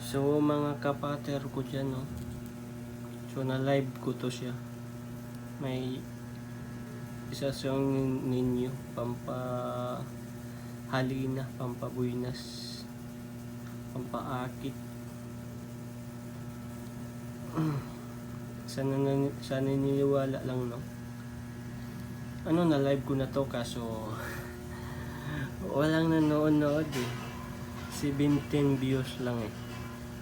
So mga kapater ko dyan, no? So na live ko to siya. May isa siyang ninyo, pampahalina, pampabuinas, pampaakit. Sana niniwala lang, no? Ano, na live ko na to kaso walang nanonood eh. 17 views lang eh.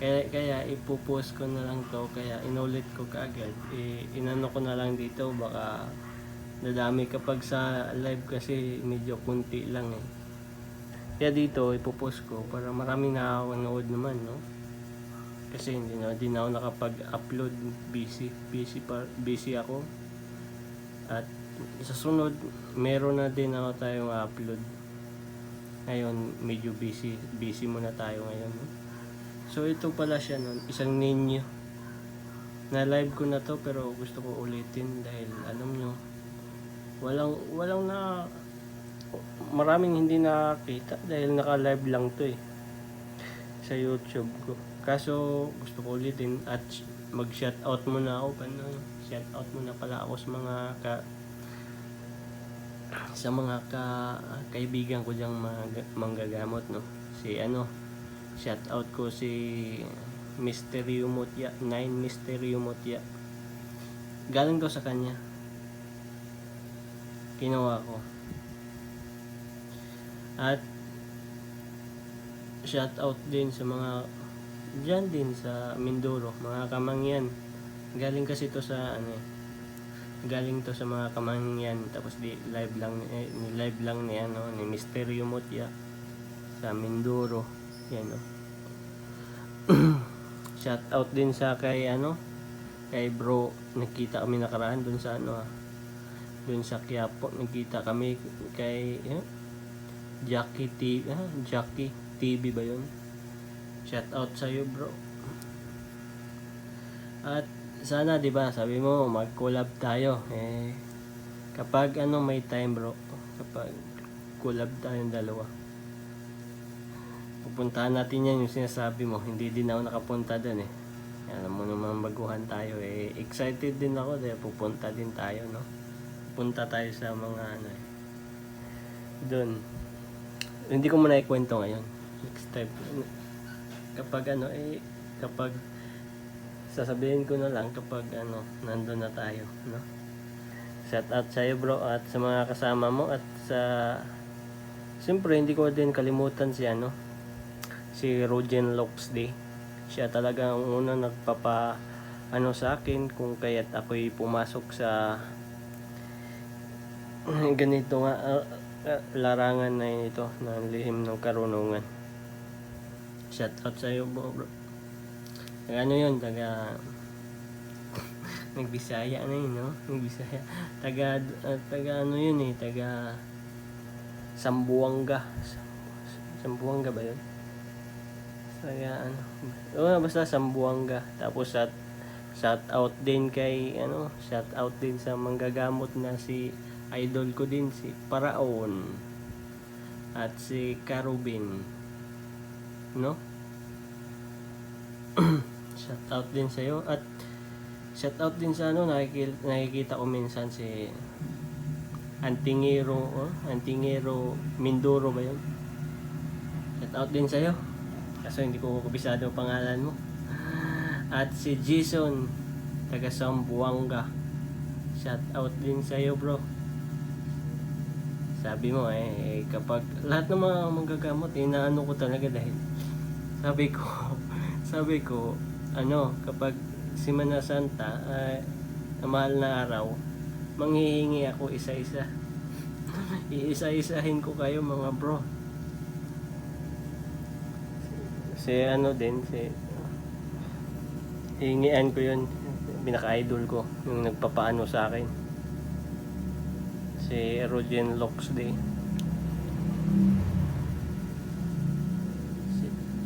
Kaya ipopost ko na lang to, kaya inulit ko kaagad. Inano ko na lang dito, baka nadami kapag sa live kasi medyo kunti lang eh. Kaya dito ipopost ko para marami nakakanood naman, no? Kasi hindi na ako nakapag-upload, busy ako. At sa sunod, meron na din ako tayong upload. Ngayon, medyo busy muna tayo ngayon, no? So ito pala siya nun, isang ninyo. Na live ko na to pero gusto ko ulitin dahil alam nyo, walang na maraming hindi nakakita dahil naka-live lang to eh sa YouTube ko. Kaso gusto ko ulitin at mag-shoutout muna ako, shoutout muna pala ako sa mga kaibigan ko diyang manggagamot, no. Shoutout ko si Mysterio Mutya, 9 Mysterio Mutya. Galing to sa kanya. Ginawa ko. At shoutout din sa mga dyan din sa Mindoro, mga kamangyan. Galing kasi to sa galing to sa mga kamangyan, tapos live lang ni Mysterio Mutya sa Mindoro. Yan, no. Shout out din sa kay bro, nagkita kami nakaraan dun sa dun sa Quiapo, nagkita kami kay Jackie TV ba yun? Shout out sa iyo, bro. At sana, 'di ba, sabi mo mag-collab tayo kapag may time, bro, kapag collab tayong dalawa, pupuntahan natin yan, yung sinasabi mo. Hindi din ako nakapunta doon eh. Alam mo naman, baguhan tayo eh. Excited din ako dahil pupunta din tayo, no? Punta tayo sa mga doon. Hindi ko muna ikwento ngayon. Next time. Kapag kapag sasabihin ko na lang kapag nandun na tayo, no? Shout out sa iyo, bro, at sa mga kasama mo, at siyempre hindi ko din kalimutan si Rogen Locks Day. Siya talaga ang unang nagpapa sa akin kung kaya't ako'y pumasok sa ganito nga larangan na ito ng lihim ng karunungan. Shout out sa iyo, bro. Yun, nagbisaya na yun, no? Nagbisaya. Taga yun eh, taga Sambuanga. Sambuanga ba yun? Basta Sambuanga. Tapos shout out din shout out din sa manggagamot na si idol ko din, si Paraon at si Carubin, no? Shout out din sa iyo, at shout out din sa nakikita ko minsan si Antingero Mindoro ba yun? Shout out din sa iyo. Kaso hindi ko kabisado ang pangalan mo. At si Jason, taga Sambuanga. Shout out din sa iyo, bro. Sabi mo kapag lahat ng mga manggagamot, inaano ko talaga dahil sabi ko kapag Semana Santa, mahal na araw, manghihingi ako isa-isa. Iisa-isahin ko kayo, mga bro. Hingian ko yun, pinaka-idol ko, yung nagpapaano sa akin, si Rogen Locks Day.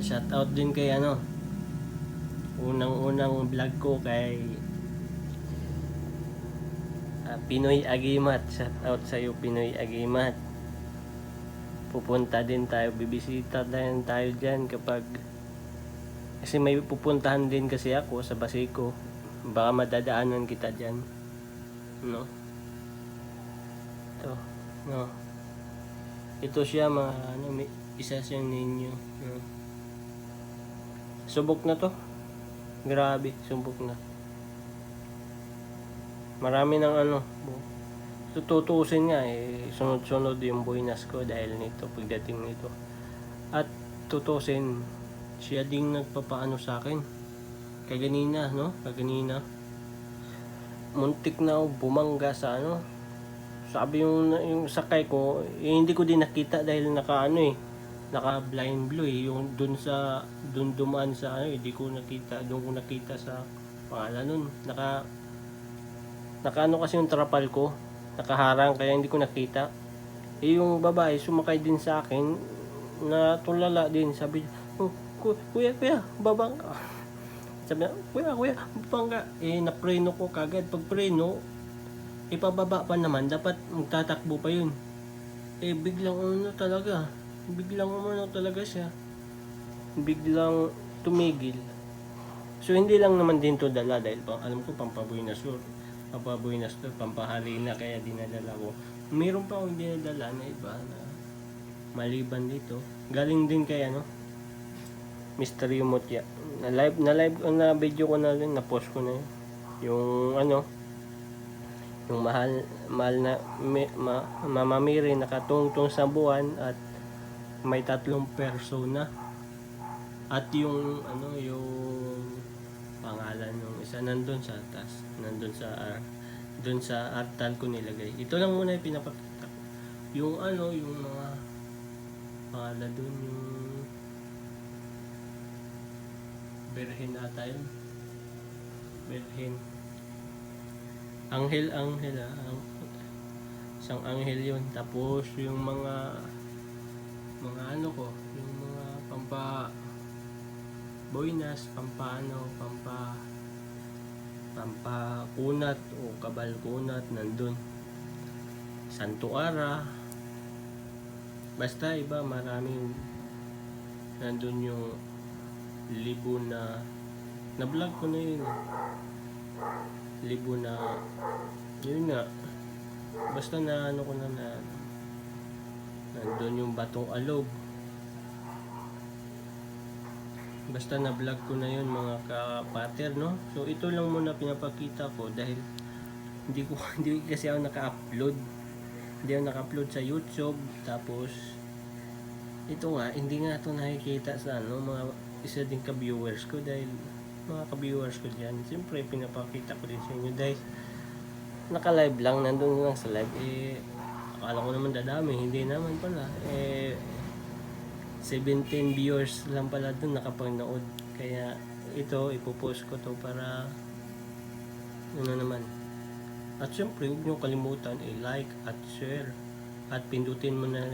Shout out din kay unang vlog ko kay Pinoy Agimat. Shout out sa iyo, Pinoy Agimat. Pupunta din tayo, bibisita din tayo dyan kapag Kasi may pupuntahan din kasi ako sa Baseco. Baka madadaanan kita dyan. No? Ito. No? Ito siya mga ano, isa siyang ninyo. No? Subok na to. Grabe, subok na. Marami ng ano. Tutuusin nga sunod-sunod yung buinas ko dahil nito, pagdating nito. At tutusin, siya ding nagpapaano sa akin. Kaganina, no? Kaganina. Muntik na ako bumangga sa ano. Sabi yung sakay ko, hindi ko din nakita dahil naka blind blue yung dun dumaan sa ano, hindi ko nakita, doon ko nakita sa pangalan nun. Naka ano kasi yung trapal ko, nakaharang kaya hindi ko nakita. Yung babae sumakay din sa akin, na tulala din, sabi, oh, kuya, babang ka. Sabi niya, kuya, babang ka. Napreno ko kagad. Pag preno, ipababa pa naman, dapat magtatakbo pa yun. Biglang talaga siya. Biglang tumigil. So hindi lang naman din to dala dahil alam ko pampabuinas to, pampahalina, kaya dinadala ko. Meron pa akong dinadala na iba na maliban dito. Galing din kay Mystery Mutya. Na video ko na rin, na post ko na yun. Yung mahal na Mama Mary nakatungtong sa buwan at may 3 persona. At yung pangalan ng isa nandun sa taas, dun sa artal ko nilagay. Ito lang muna yung pinapakita ko. Yung mga pangalan dun, yung Berhen ata yun. Berhen. Anghel isang anghel yun. Tapos yung mga yung mga boynas, pampa kunat o kabal kunat nandun. Santo Ara, basta iba, maraming nandun. Yung libo na vlog ko na yun. Libo na yun nga, basta na ko na nandun yung batong alog. Basta na vlog ko na yun mga kapater, no? So ito lang muna pinapakita ko dahil hindi kasi ako naka-upload. Hindi ako naka-upload sa YouTube. Tapos ito nga, hindi nga ito nakikita sa mga isa din ka-viewers ko, dahil mga ka-viewers ko dyan, siyempre pinapakita ko din sa inyo dahil naka-live lang, nandun lang sa live. Akala ko naman dadami, hindi naman pala. 17 viewers lang pala dun nakapanood. Kaya ito, ipopost ko to para naman. At syempre, huwag nyo kalimutan like at share. At pindutin mo na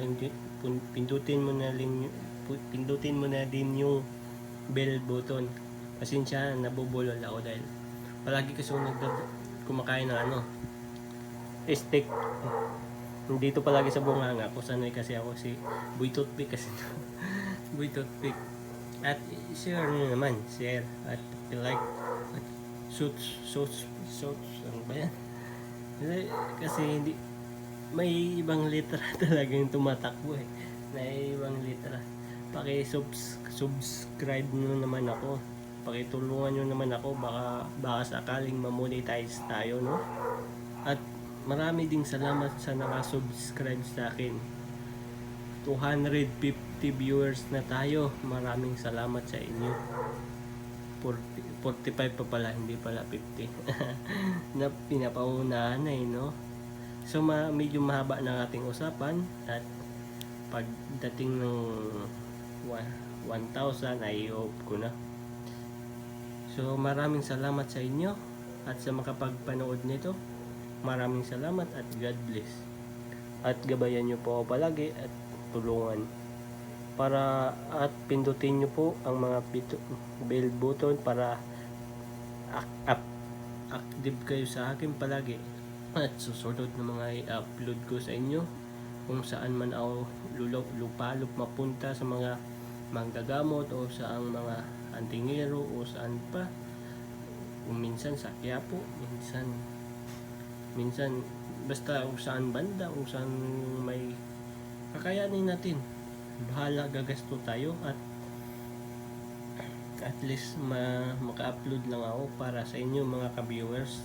din yung bell button. Pasensya, nabubulol ako dahil palagi kasi kumakain ng steak. Dito palagi sa bunganga ko, sanay kasi ako si Boy Toothpick kasi Boy Toothpick. At share nyo naman, share at like at shoots ano ba yan? Kasi hindi, may ibang letra talaga yung tumatakbo may ibang letra. Subscribe nyo naman ako, pakitulungan nyo naman ako, baka sakaling ma-monetize tayo, no? At marami ding salamat sa nakasubscribe sa akin. 250 viewers na tayo. Maraming salamat sa inyo. 45 pa pala, hindi pala 50. Na pinapaunahan no? So medyo mahaba na ating usapan, at pagdating ng 1,000 ay hope ko na. So maraming salamat sa inyo at sa makapagpanood nito. Maraming salamat at God bless. At gabayan nyo po ako palagi at tulungan at pindutin nyo po ang mga bell button para active kayo sa akin palagi, at susunod na mga i-upload ko sa inyo kung saan man ako lupalop mapunta sa mga manggagamot o sa ang mga antingero o saan pa. Kung minsan sa Quiapo, minsan basta kung saan banda, kung saan may kakayanin natin. Bahala, gagasto tayo at least maka-upload lang ako para sa inyo mga ka-viewers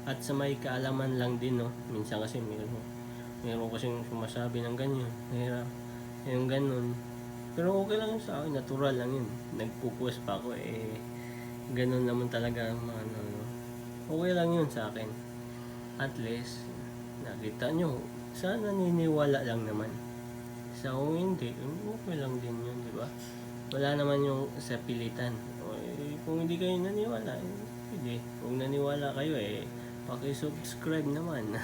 at sa may kaalaman lang din, no. Minsan kasi meron kasing sumasabi ng ganyan, yung ganun, pero okay lang yun sa akin, natural lang yun. Nagpo-post pa ako, ganun naman talaga ano, okay lang yun sa akin. At least nakita nyo, sana naniniwala lang naman. Sa kung hindi, okay lang din yun, di ba? Wala naman yung sa pilitan. Kung hindi kayo naniwala, hindi. Kung naniwala kayo, paki-subscribe naman.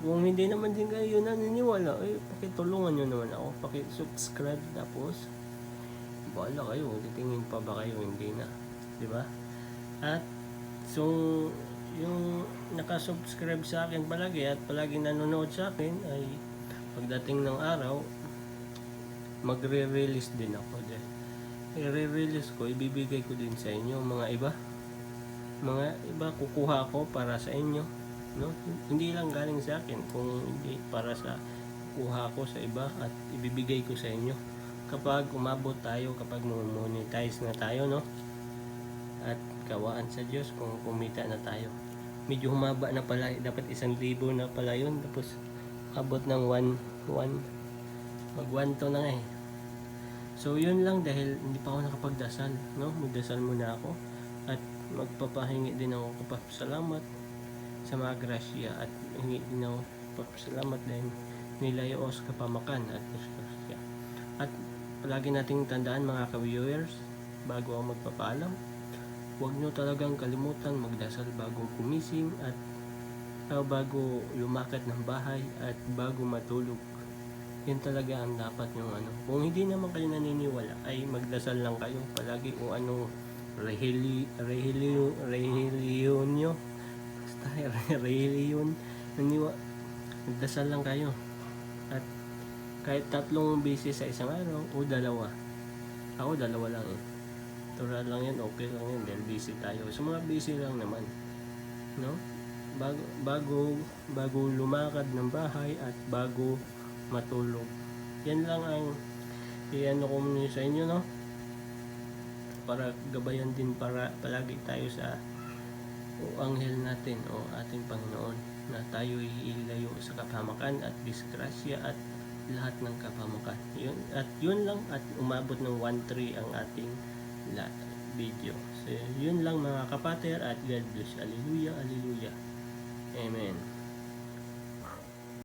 Kung hindi naman din kayo naniniwala, pakitulungan nyo naman ako. Paki-subscribe, tapos bahala kayo. Titingin pa ba kayo? Hindi na. Di ba? At so, yung nakasubscribe sa akin palagi at palagi nanonood sa akin ay pagdating ng araw, magre-release din ako dyan. I-release ko, ibibigay ko din sa inyo mga iba kukuha ko para sa inyo, no? Hindi lang galing sa akin, kung hindi para sa kukuha ko sa iba at ibibigay ko sa inyo kapag umabot tayo, kapag monetize na tayo, no? At kawaan sa Diyos kung kumita na tayo. Medyo humaba na pala, dapat 1,000 na pala yun, tapos abot ng 1 mag 1 to na So yun lang, dahil hindi pa ako nakapagdasal, no? Magdasal muna ako at magpapahingi din ako kapasalamat sa mga grasya at hingi din ako kapasalamat dahil nilayos kapamakan at grasya. At palagi nating tandaan mga ka-viewers, bago ako magpapaalam, huwag nyo talagang kalimutan magdasal bago kumising at bago lumakad ng bahay at bago matulog. Yan talaga ang dapat yung ano. Kung hindi naman kayo naniniwala, ay magdasal lang kayo palagi o anong relihiyon nyo. Basta relihiyon, magdasal lang kayo. At kahit 3 beses sa isang araw o 2. Ako 2 lang Natural lang yan, okay lang yan dahil busy tayo. So mga busy lang naman, no? Bago lumakad ng bahay at bago matulog. Yan lang ang iano ko muna sa inyo, no? Para gabayan din, para palagi tayo sa anghel natin o ating Panginoon, na tayo ilayo sa kapahamakan at disgrasya at lahat ng kapahamakan. Yun lang, at umabot ng 1.3 ang ating video. So yun lang mga kapater, at God bless. Hallelujah, hallelujah. Amen.